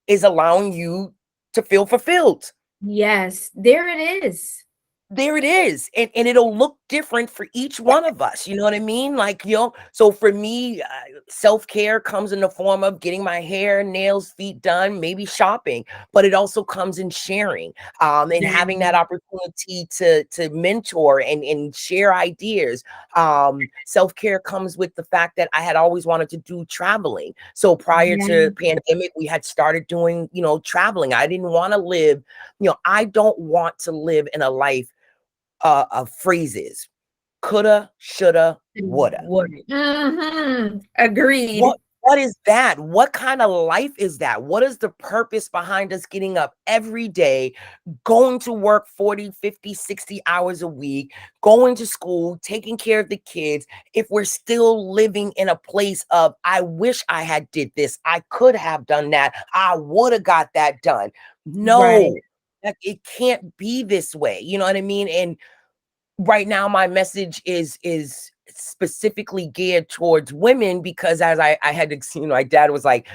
is allowing you to feel fulfilled. Yes. There it is. There it is. And it'll look different for each one of us. You know what I mean? Like, so for me, self-care comes in the form of getting my hair, nails, feet done, maybe shopping, but it also comes in sharing, and Yeah. having that opportunity to mentor and share ideas. Self-care comes with the fact that I had always wanted to do traveling. So prior Yeah. to pandemic, we had started doing, traveling. I didn't want to live, I don't want to live in a life of phrases. Coulda, shoulda, woulda. What? Agreed. What is that? What kind of life is that? What is the purpose behind us getting up every day, going to work 40, 50, 60 hours a week, going to school, taking care of the kids, if we're still living in a place of, I wish I had did this, I could have done that, I would have got that done. Right. No, it can't be this way. You know what I mean? And right now my message is specifically geared towards women, because as I had to, my dad was like,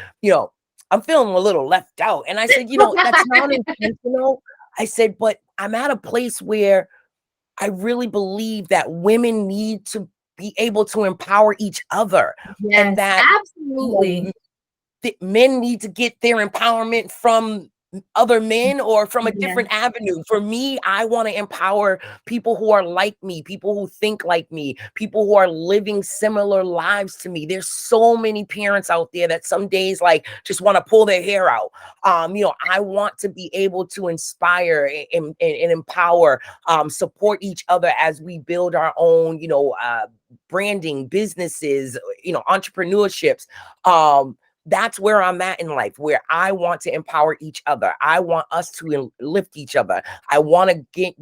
I'm feeling a little left out. And I said, that's not intentional. I said, but I'm at a place where I really believe that women need to be able to empower each other, and Yes, that, you absolutely. know, men need to get their empowerment from other men or from a Yeah. different avenue. For me, I want to empower people who are like me, people who think like me, people who are living similar lives to me. There's so many parents out there that some days like just want to pull their hair out. I want to be able to inspire and empower, support each other as we build our own, branding, businesses, entrepreneurships. That's where I'm at in life, where I want to empower each other. I want us to lift each other. I want to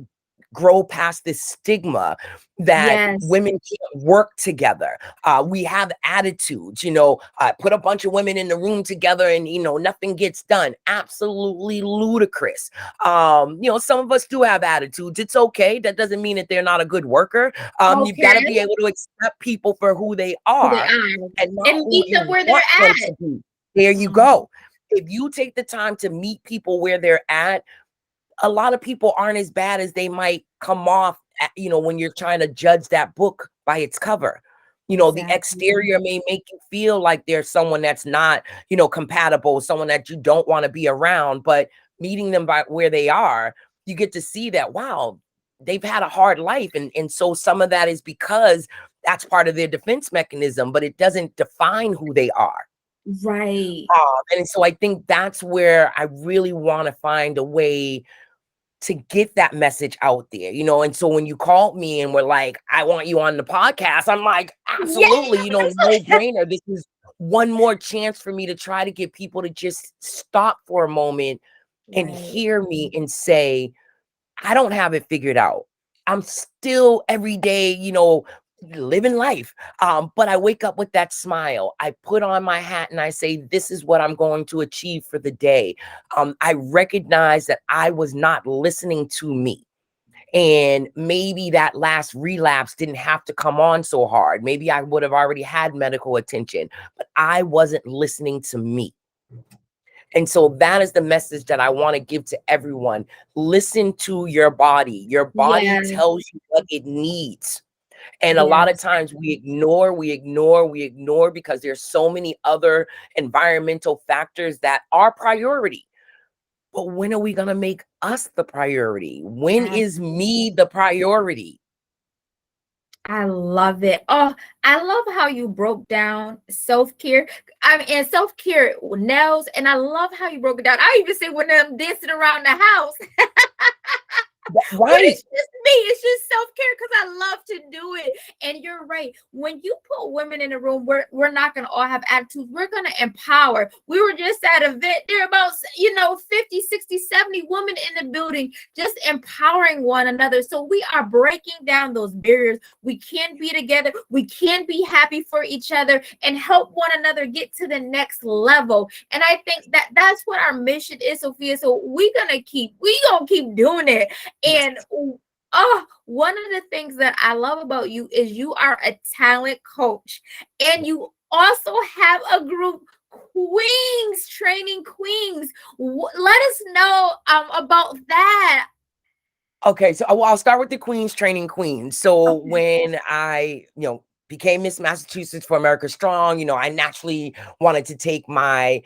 grow past this stigma that Yes. women can't work together. We have attitudes, put a bunch of women in the room together and, nothing gets done. Absolutely ludicrous. Some of us do have attitudes. It's okay. That doesn't mean that they're not a good worker. You've got to Okay. be able to accept people for who they Who they are are. and not And who meet them you where they're want them at. to be. There you Mhm. go. If you take the time to meet people where they're at, a lot of people aren't as bad as they might come off when you're trying to judge that book by its cover. The Exactly. exterior may make you feel like there's someone that's not, compatible, someone that you don't want to be around, but meeting them by where they are, you get to see that, wow, they've had a hard life. And so some of that is because that's part of their defense mechanism, but it doesn't define who they are. Right. And so I think that's where I really want to find a way to get that message out there, and so when you called me and were like, I want you on the podcast, I'm like, absolutely, Yes. no brainer. This is one more chance for me to try to get people to just stop for a moment and Right. hear me and say, I don't have it figured out. I'm still every day, living life. But I wake up with that smile. I put on my hat and I say, this is what I'm going to achieve for the day. I recognize that I was not listening to me. And maybe that last relapse didn't have to come on so hard. Maybe I would have already had medical attention, but I wasn't listening to me. And so that is the message that I want to give to everyone. Listen to your body. Your body Yeah. tells you what it needs. And a lot of Yes. times we ignore because there's so many other environmental factors that are priority. But when are we going to make us the priority? When is me the priority? I love it. Oh, I love how you broke down self-care. I mean, and self-care nails, and I love how you broke it down. I even say when I'm dancing around the house. But Right. it's just me. It's just self-care because I love to do it. And you're right. When you put women in a room, we're not going to all have attitudes. We're going to empower. We were just at an event. There are about, 50, 60, 70 women in the building just empowering one another. So we are breaking down those barriers. We can be together. We can be happy for each other and help one another get to the next level. And I think that that's what our mission is, Sophia. So we gonna keep doing it. Yes. And one of the things that I love about you is you are a talent coach, and you also have a group, Queens Training Queens. Let us know about that. Okay, so I'll start with the Queens Training Queens. So Okay. when I, became Miss Massachusetts for America Strong, I naturally wanted to take my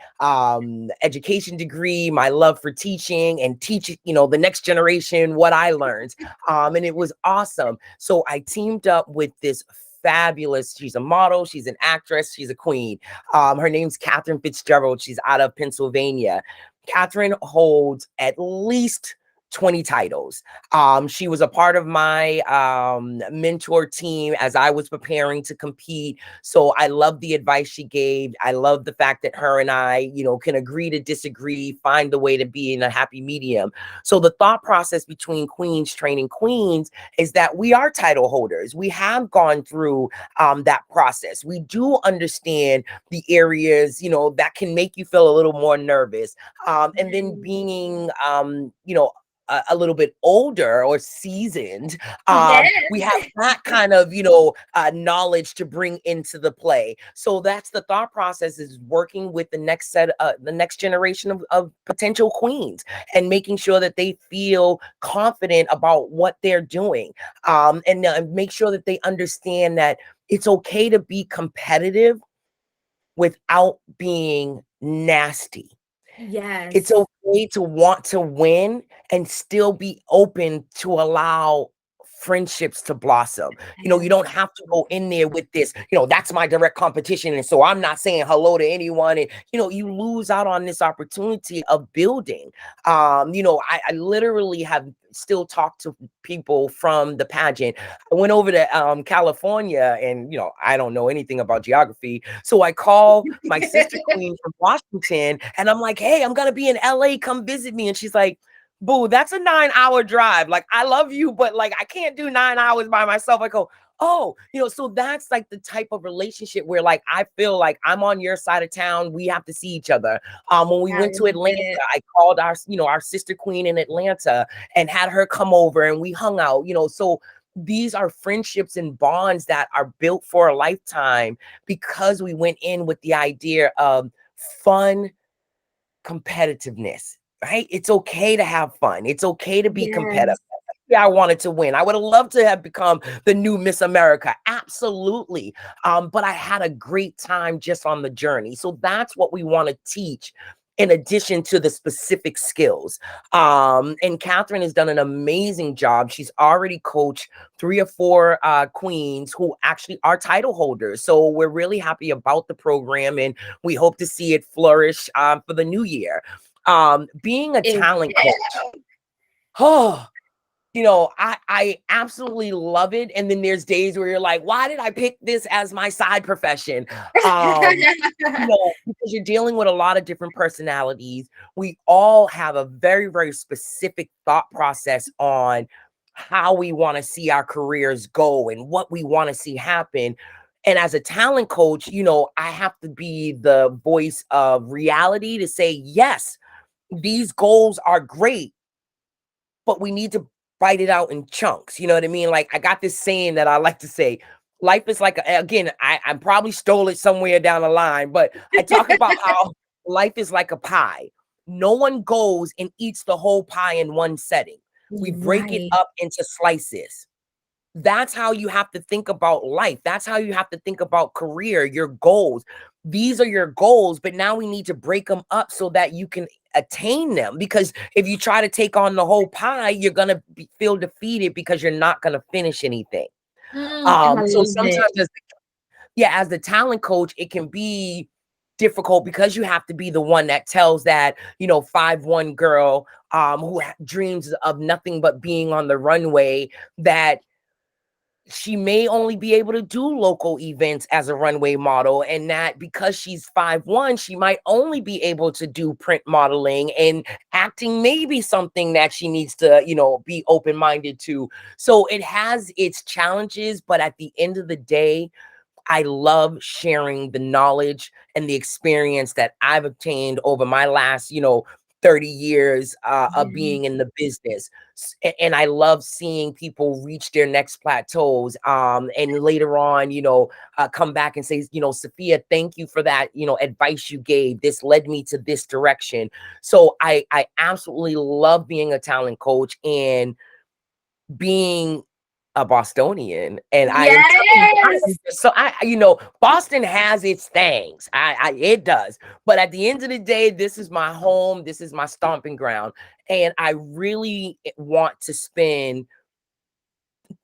education degree, my love for teaching, and teach, the next generation what I learned. And it was awesome. So I teamed up with this fabulous, she's a model, she's an actress, she's a queen. Her name's Catherine Fitzgerald. She's out of Pennsylvania. Catherine holds at least 20 titles. She was a part of my mentor team as I was preparing to compete. So I love the advice she gave. I love the fact that her and I, can agree to disagree, find the way to be in a happy medium. So the thought process between Queens Training Queens is that we are title holders. We have gone through that process. We do understand the areas, that can make you feel a little more nervous. And then being, a little bit older or seasoned, Yes. we have that kind of, knowledge to bring into the play. So that's the thought process, is working with the next generation of potential queens, and making sure that they feel confident about what they're doing. And make sure that they understand that it's okay to be competitive without being nasty. It's Yes. okay to want to win and still be open to allow friendships to blossom. You don't have to go in there with this, that's my direct competition. And so I'm not saying hello to anyone. And, you lose out on this opportunity of building. I literally have still talked to people from the pageant. I went over to California, and I don't know anything about geography. So I call my sister queen from Washington, and I'm like, hey, I'm gonna be in LA, come visit me. And she's like, boo, that's a 9-hour drive. Like, I love you, but like, I can't do 9 hours by myself. I go, oh, so that's like the type of relationship where like I feel like I'm on your side of town. We have to see each other. When we I went to love Atlanta, it. I called our sister queen in Atlanta and had her come over, and we hung out. So these are friendships and bonds that are built for a lifetime, because we went in with the idea of fun competitiveness, right? It's okay to have fun. It's okay to be competitive. Yes. Yeah, I wanted to win. I would have loved to have become the new Miss America. Absolutely. But I had a great time just on the journey. So that's what we want to teach, in addition to the specific skills. And Catherine has done an amazing job. She's already coached 3 or 4 queens who actually are title holders. So we're really happy about the program, and we hope to see it flourish for the new year. Being a It, talent coach, oh, I absolutely love it. And then there's days where you're like, why did I pick this as my side profession? Because you're dealing with a lot of different personalities. We all have a very, very specific thought process on how we want to see our careers go and what we want to see happen. And as a talent coach, I have to be the voice of reality to say, yes, these goals are great, but we need to bite it out in chunks. You know what I mean? Like, I got this saying that I like to say, life is like, again, I probably stole it somewhere down the line, but I talk about how life is like a pie. No one goes and eats the whole pie in one setting. We break it right. up into slices. That's how you have to think about life. That's how you have to think about career, your goals. These are your goals, but now we need to break them up so that you can attain them. Because if you try to take on the whole pie, you're going to feel defeated because you're not going to finish anything. I So love sometimes it. as the talent coach, it can be difficult because you have to be the one that tells that, 5'1" girl who dreams of nothing but being on the runway, that she may only be able to do local events as a runway model, and that because she's 5'1", she might only be able to do print modeling, and acting may be something that she needs to, be open-minded to. So it has its challenges, but at the end of the day, I love sharing the knowledge and the experience that I've obtained over my last, 30 years of being in the business. And I love seeing people reach their next plateaus. And later on, come back and say, Safiya, thank you for that, advice you gave. This led me to this direction. So I absolutely love being a talent coach and being a Bostonian, and I am telling you, Yes. so Boston has its things. It does. But at the end of the day, this is my home, this is my stomping ground, and I really want to spend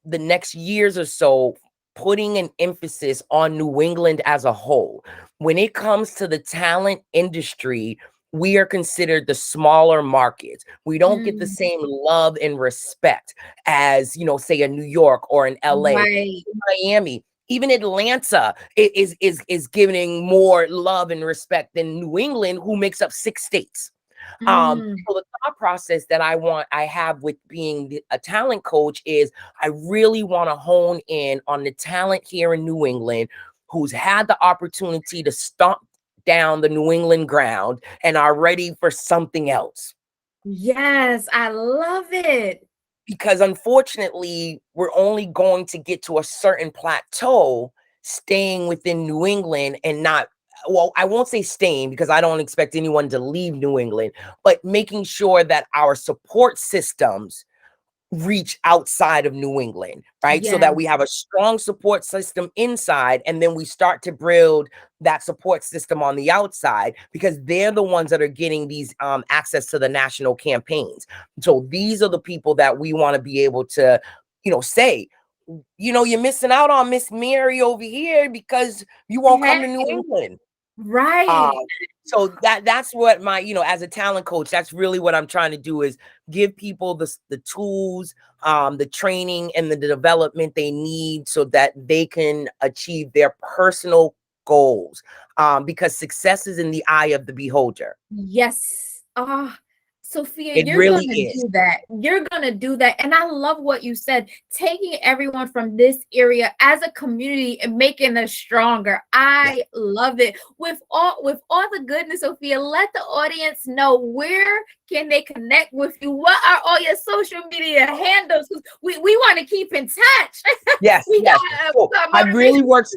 the next years or so putting an emphasis on New England as a whole. When it comes to the talent industry, we are considered the smaller markets. We don't get the Mm, same love and respect as, say a New York or an LA, right. Miami. Even Atlanta is giving more love and respect than New England, who makes up 6 states. Mm, So the thought process that I have with being a talent coach is I really want to hone in on the talent here in New England who's had the opportunity to stomp down the New England ground and are ready for something else. yes, I love it. Because unfortunately, we're only going to get to a certain plateau staying within New England and not, well, I won't say staying because I don't expect anyone to leave New England, but making sure that our support systems reach outside of New England, right? So that Yes. we have a strong support system inside, and then we start to build that support system on the outside, because they're the ones that are getting these access to the national campaigns. So these are the people that we want to be able to, say, you're missing out on Miss Mary over here because you won't come to New Hey, England. Um, right. so that's what my, as a talent coach, that's really what I'm trying to do, is give people the tools, the training and the development they need so that they can achieve their personal goals. Because success is in the eye of the beholder. Yes. Ah, Safiya, It you're really gonna is. do that. You're gonna do that. And I love what you said, taking everyone from this area as a community and making us stronger. Yeah. I love it. With all the goodness, Safiya, let the audience know, where can they connect with you? What are all your social media handles? 'Cause we want to keep in touch. Yes, We yes. So got I really motivation worked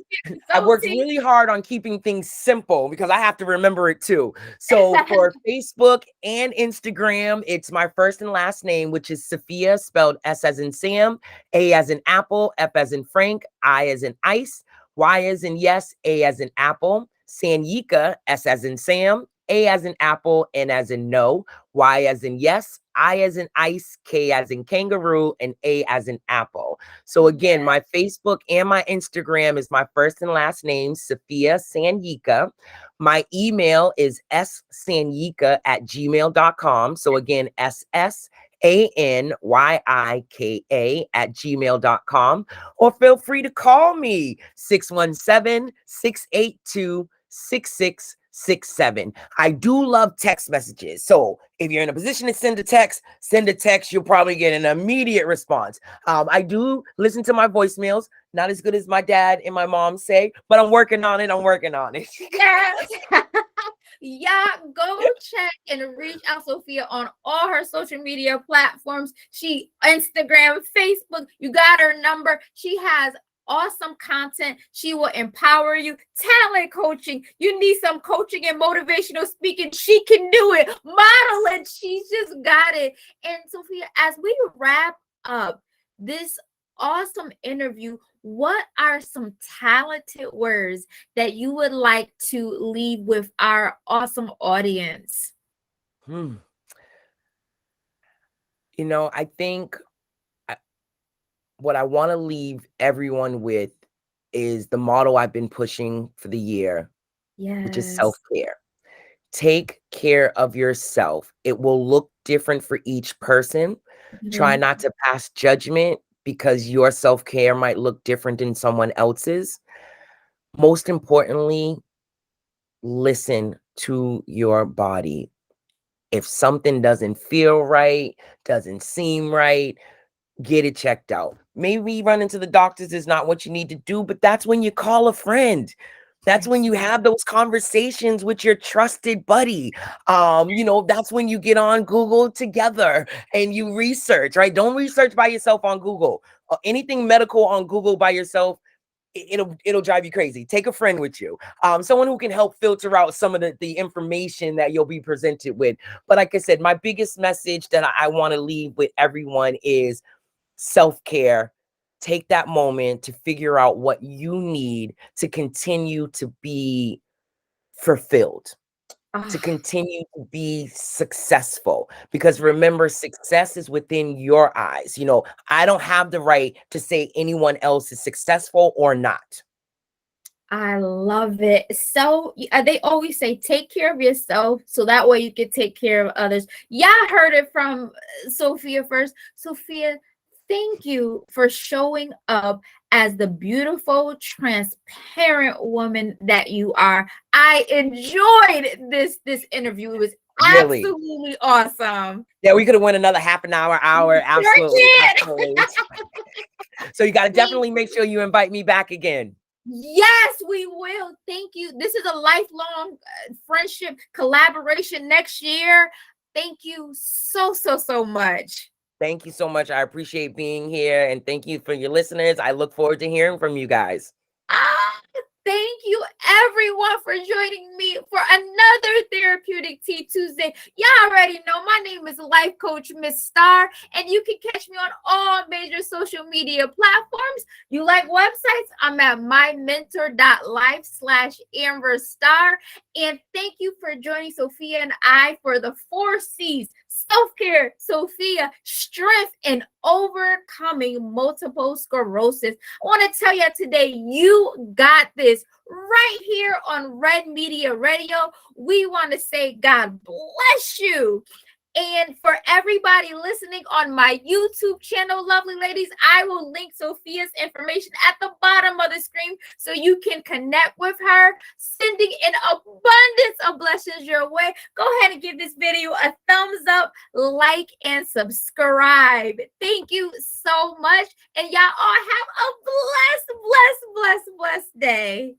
I worked consulting. really hard on keeping things simple because I have to remember it too. So for Facebook and Instagram, it's my first and last name, which is Safiya, spelled S as in Sam, A as in Apple, F as in Frank, I as in ice, Y as in yes, A as in apple, Sanyika, S as in Sam, A as in apple, N as in no, Y as in yes, I as in ice, K as in kangaroo, and A as in apple. So again, Yeah. my Facebook and my Instagram is my first and last name, Safiya Sanyika. My email is ssanyika@gmail.com. So again, SSANYIKA@gmail.com. Or feel free to call me, 617-682-6667. I do love text messages. So if you're in a position to send a text, send a text. You'll probably get an immediate response. I do listen to my voicemails, not as good as my dad and my mom say, but I'm working on it. I'm working on it. Yes. Yeah, go check and reach out Safiya on all her social media platforms. She Instagram, Facebook, you got her number. She has awesome content. She will empower you. Talent coaching. You need some coaching and motivational speaking. She can do it. Modeling. She's just got it. And Safiya, as we wrap up this awesome interview. What are some talented words that you would like to leave with our awesome audience? Hmm. You know, I think I, what I want to leave everyone with is the motto I've been pushing for the year, which is Yes. self-care. Take care of yourself. It will look different for each person. Try Mhm. not to pass judgment because your self-care might look different than someone else's. Most importantly, listen to your body. If something doesn't feel right, doesn't seem right, get it checked out. Maybe running to the doctors is not what you need to do, but that's when you call a friend. That's when you Excellent. have those conversations with your trusted buddy. That's when you get on Google together and you research, right? Don't research by yourself on Google. Anything medical on Google by yourself, it'll drive you crazy. Take a friend with you, someone who can help filter out some of the information that you'll be presented with. But like I said, my biggest message that I want to leave with everyone is self-care. Take that moment to figure out what you need to continue to be fulfilled, to Ah, continue to be successful. Because remember, success is within your eyes. I don't have the right to say anyone else is successful or not. I love it. So they always say, take care of yourself so that way you can take care of others. Yeah, I heard it from Safiya first. Safiya, thank you for showing up as the beautiful, transparent woman that you are. I enjoyed this interview. It was Really. absolutely awesome. Yeah, we could have went another half an hour. Sure Absolutely. did. Absolutely. So you got to Thank definitely make sure you invite me back again. Yes, we will. Thank you. This is a lifelong friendship collaboration next year. Thank you so much. Thank you so much. I appreciate being here. And thank you for your listeners. I look forward to hearing from you guys. Ah, thank you everyone for joining me for another Therapeutic Tea Tuesday. Y'all already know my name is Life Coach Miss Starr, and you can catch me on all major social media platforms. You like websites? I'm at mymentor.life/Amber Starr. And thank you for joining Safiya and I for the 4 C's: self-care, Safiya, strength, and overcoming multiple sclerosis. I want to tell you today, you got this right here on Red Media Radio. We want to say God bless you. And for everybody listening on my YouTube channel, lovely ladies, I will link Safiya's information at the bottom of the screen so you can connect with her, sending an abundance of blessings your way. Go ahead and give this video a thumbs up, like, and subscribe. Thank you so much. And y'all all have a blessed day.